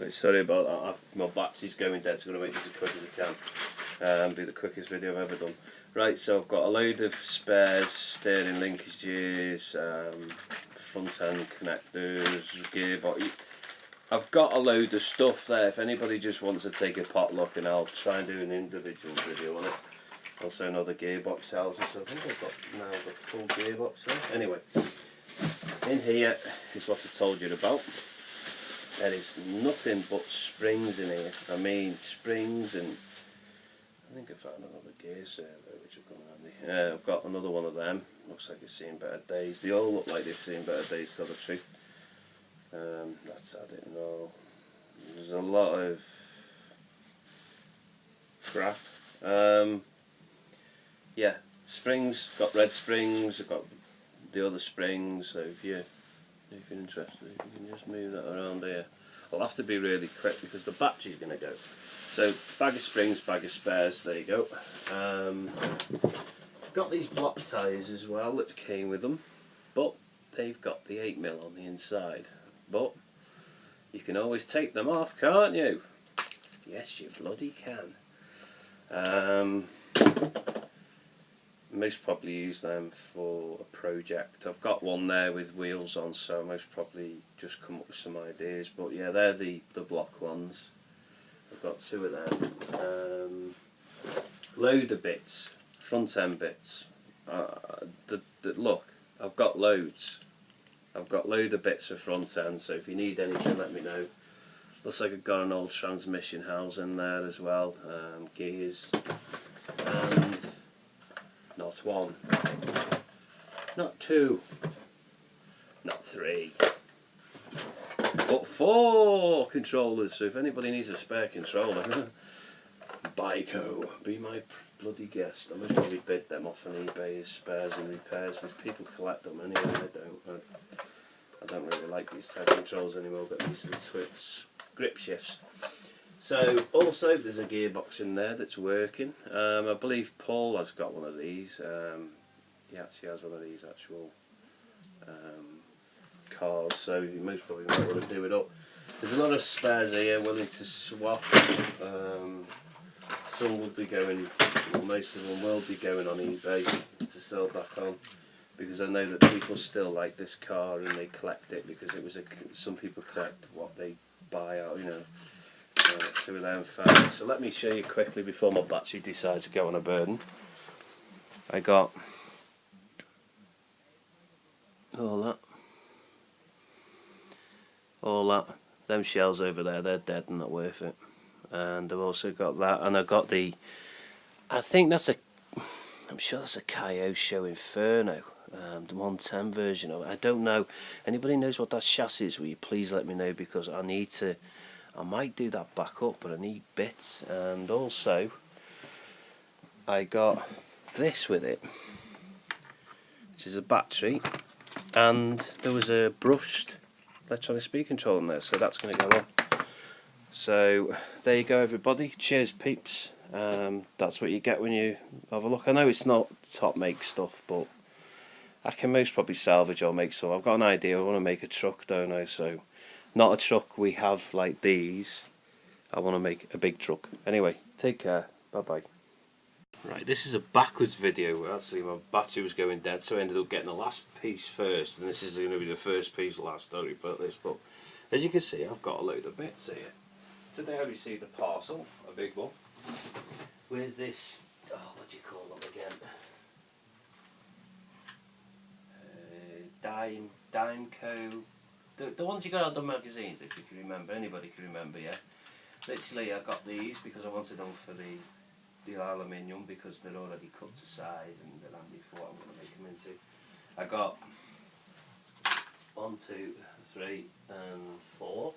Right, sorry about that, my battery's going dead, so I'm going to make this as quick as I can. Be the quickest video I've ever done. Right, so I've got a load of spares, steering linkages, front end connectors, gearbox. I've got a load of stuff there. If anybody just wants to take a pot look, and I'll try and do an individual video on it. Also another gearbox cells and stuff. I think I've got now the full gearbox there. Anyway, in here is what I told you about. There is nothing but springs in here. I mean springs, and I think I found another gear servo which will come handy. I've got another one of them. Looks like it's seen better days. They all look like they've seen better days, to tell the truth. That's, I didn't know. There's a lot of crap. Yeah, springs. Got red springs. I've got the other springs. So if you're interested, you can just move that around here. I'll have to be really quick because the battery's going to go. So bag of springs, bag of spares. There you go. Got these block tyres as well that came with them, but they've got the 8mm on the inside. But you can always take them off, can't you? Yes, you bloody can. Most probably use them for a project. I've got one there with wheels on, so I most probably just come up with some ideas. But yeah, they're the block ones. I've got two of them. Load of bits, front end bits. Look, I've got loads. I've got load of bits of front end, so if you need anything, let me know. Looks like I've got an old transmission house in there as well, gears, and not one, not two, not three, but 4 controllers. So if anybody needs a spare controller, BYCMO, be my bloody guest. I must probably bid them off on eBay as spares and repairs, because people collect them anyway. I don't really like these type of controls anymore. Got used to the Twix grip shifts. So also there's a gearbox in there that's working. I believe Paul has got one of these. He actually has one of these actual cars, so you most probably might want to do it up. There's a lot of spares here willing to swap. Some will be going, well, most of them will be going on eBay to sell back on, because I know that people still like this car and they collect it, because it was some people collect what they buy out, you know. Two of them found. So let me show you quickly before my battery decides to go on a burden. I got all that. Them shells over there, they're dead and not worth it. And I've also got that, and I've got the, I think that's I'm sure that's a Kyosho Inferno, the 110 version of it. I don't know. Anybody knows what that chassis is? Will you please let me know, because I might do that back up, but I need bits. And also I got this with it, which is a battery, and there was a brushed electronic speed control in there, so that's going to go on. So there you go, everybody. Cheers, peeps. That's what you get when you have a look. I know it's not top make stuff, but I can most probably salvage or make some. I've got an idea. I want to make a truck, don't I? So not a truck we have like these. I want to make a big truck. Anyway, take care. Bye bye. Right, this is a backwards video. Actually, my battery was going dead, so I ended up getting the last piece first, and this is going to be the first piece last. Sorry about this, but as you can see, I've got a load of bits here. Today I received a parcel, a big one, with this, what do you call them again? Dimeco, the ones you got out of the magazines, if you can remember, anybody can remember, yeah? Literally I got these because I wanted them for the aluminium, because they're already cut to size and they're handy for what I'm going to make them into. I got 1, 2, 3 and 4.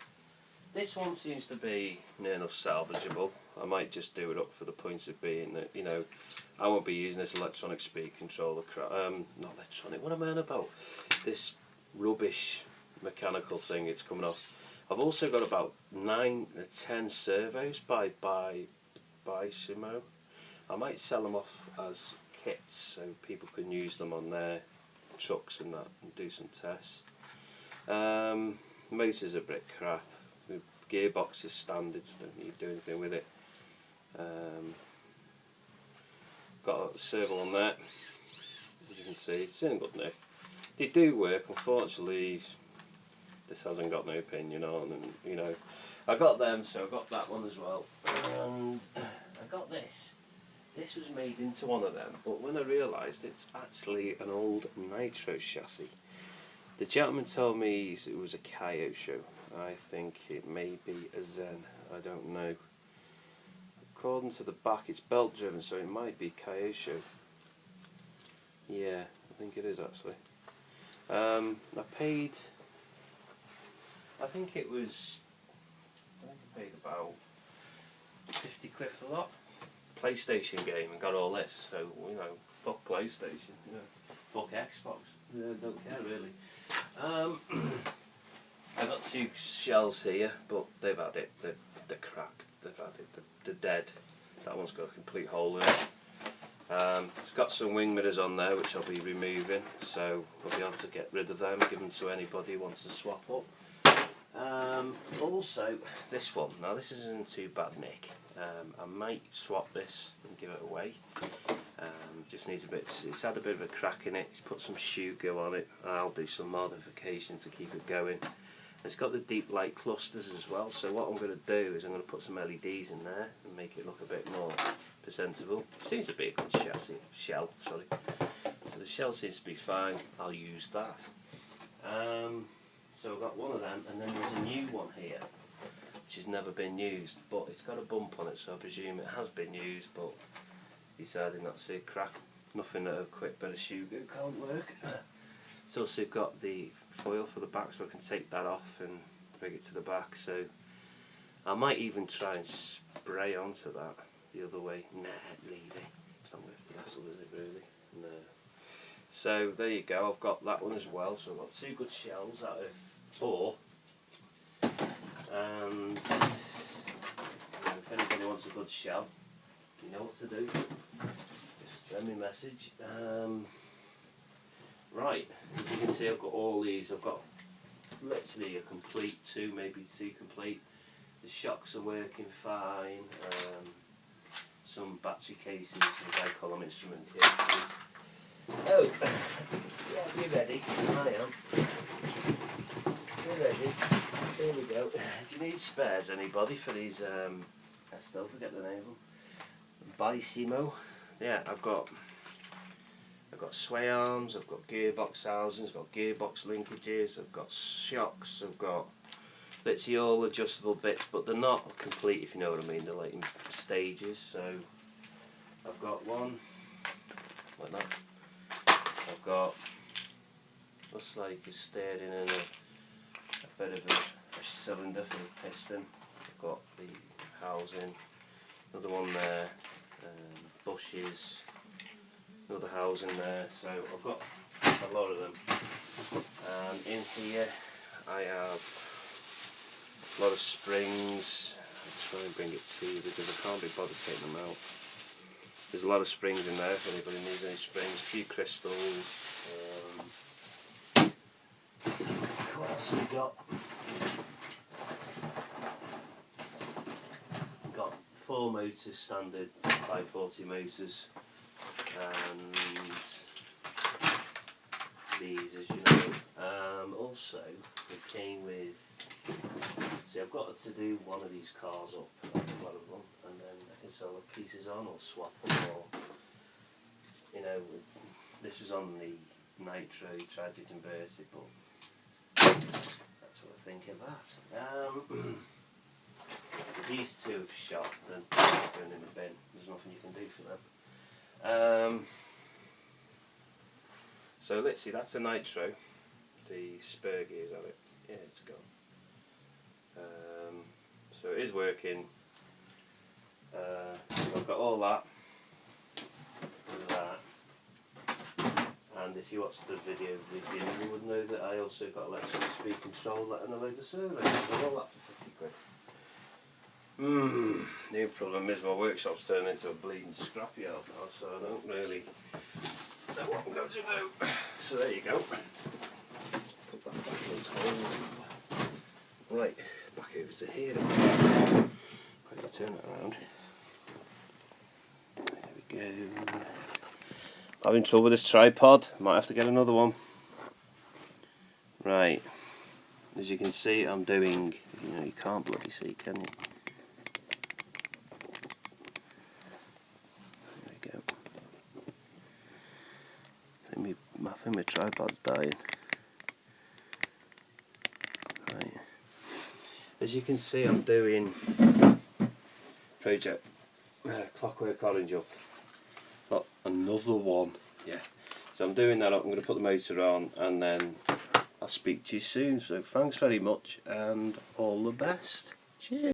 This one seems to be near enough salvageable. I might just do it up for the point of being that, you know, I won't be using this electronic speed controller crap. Not electronic, what am I on about? This rubbish mechanical thing, it's coming off. I've also got about 9 or 10 servos by BYCMO. I might sell them off as kits so people can use them on their trucks and that, and do some tests. Motors are a bit crap. We gearbox is standard, so don't need to do anything with it. Got a servo on there, as you can see. It's in good nick. They do work. Unfortunately, this hasn't got no pinion on, and you know, I got them, so I got that one as well, and I got this. This was made into one of them, but when I realised it's actually an old Nitro chassis. The gentleman told me it was a Coyote show. I think it may be a Zen. I don't know. According to the back, it's belt driven, so it might be Coyote show. Yeah, I think it is actually. I paid. I think I paid about 50 quid for that. PlayStation game and got all this, so you know, fuck PlayStation, you know, fuck Xbox. Yeah, don't care really. I've got 2 shells here, but they've had it. They're cracked. They've had it. They're dead. That one's got a complete hole in it. It's got some wing mirrors on there, which I'll be removing, so I'll be able to get rid of them, give them to anybody who wants to swap up. Also, this one. Now, this isn't in too bad nick. I might swap this and give it away. Just needs a bit. It's had a bit of a crack in it. It's put some shoe go on it. I'll do some modification to keep it going. It's got the deep light clusters as well. So what I'm going to do is I'm going to put some LEDs in there and make it look a bit more presentable. Seems to be a good shell. Sorry. So the shell seems to be fine. I'll use that. So I've got one of them, and then there's a new one here, which has never been used, but it's got a bump on it, so I presume it has been used, but decided not to see a crack. Nothing that a quick bit of shoe glue can't work. It's also got the foil for the back, so I can take that off and bring it to the back. So I might even try and spray onto that the other way. Nah, leave it. It's not worth the hassle, is it really? No. So there you go, I've got that one as well, so I've got 2 good shells out of 4. And you know, if anybody wants a good shell, you know what to do. Just send me a message. Right, as you can see, I've got all these. I've got literally a complete 2, maybe 2 complete. The shocks are working fine. Some battery cases, as I call them, instrument cases. Oh, yeah, be ready. I am. Be ready. Here we go. Do you need spares, anybody, for these? I still forget the name of them. BYCMO. Yeah, I've got sway arms. I've got gearbox housings. I've got gearbox linkages. I've got shocks. I've got literally all adjustable bits, but they're not complete, if you know what I mean. They're like in stages. So I've got one like that. I've got, looks like a steering and a bit of a cylinder for the piston. I've got the housing, another one there, bushes, another housing there. So I've got a lot of them. And in here I have a lot of springs. I'll try and bring it to you because I can't be bothered taking them out. There's a lot of springs in there if anybody needs any springs, a few crystals. What else have we got? We've got 4 motors, standard 540 motors, and these, as you know. Also, it came with. See, I've got to do one of these cars up, one of them, and then I can sell the pieces on or swap them, or, you know, this was on the Nitro, tried to convert it, but that's what I think of that. These 2 have shot, then going in the bin, there's nothing you can do for them. So let's see, that's a Nitro, the spur gears on it, yeah, it's gone. So it is working. I've got all that and that, and if you watch the video you would know that I also got electric speed control that and a load of servos. I've got all that for 50 quid. The problem is my workshop's turned into a bleeding scrapyard now, so I don't really know what I'm going to do. So there you go. Put that back in its hole. Right, back over to here. If I turn that around. There we go. Having trouble with this tripod, might have to get another one. Right, as you can see, I'm doing, you can't bloody see, can you? There we go. I think my tripod's dying. Right. As you can see, I'm doing Project Clockwork Orange up. Got another one. Yeah. So I'm doing that up. I'm going to put the motor on, and then I'll speak to you soon. So thanks very much, and all the best. Cheers.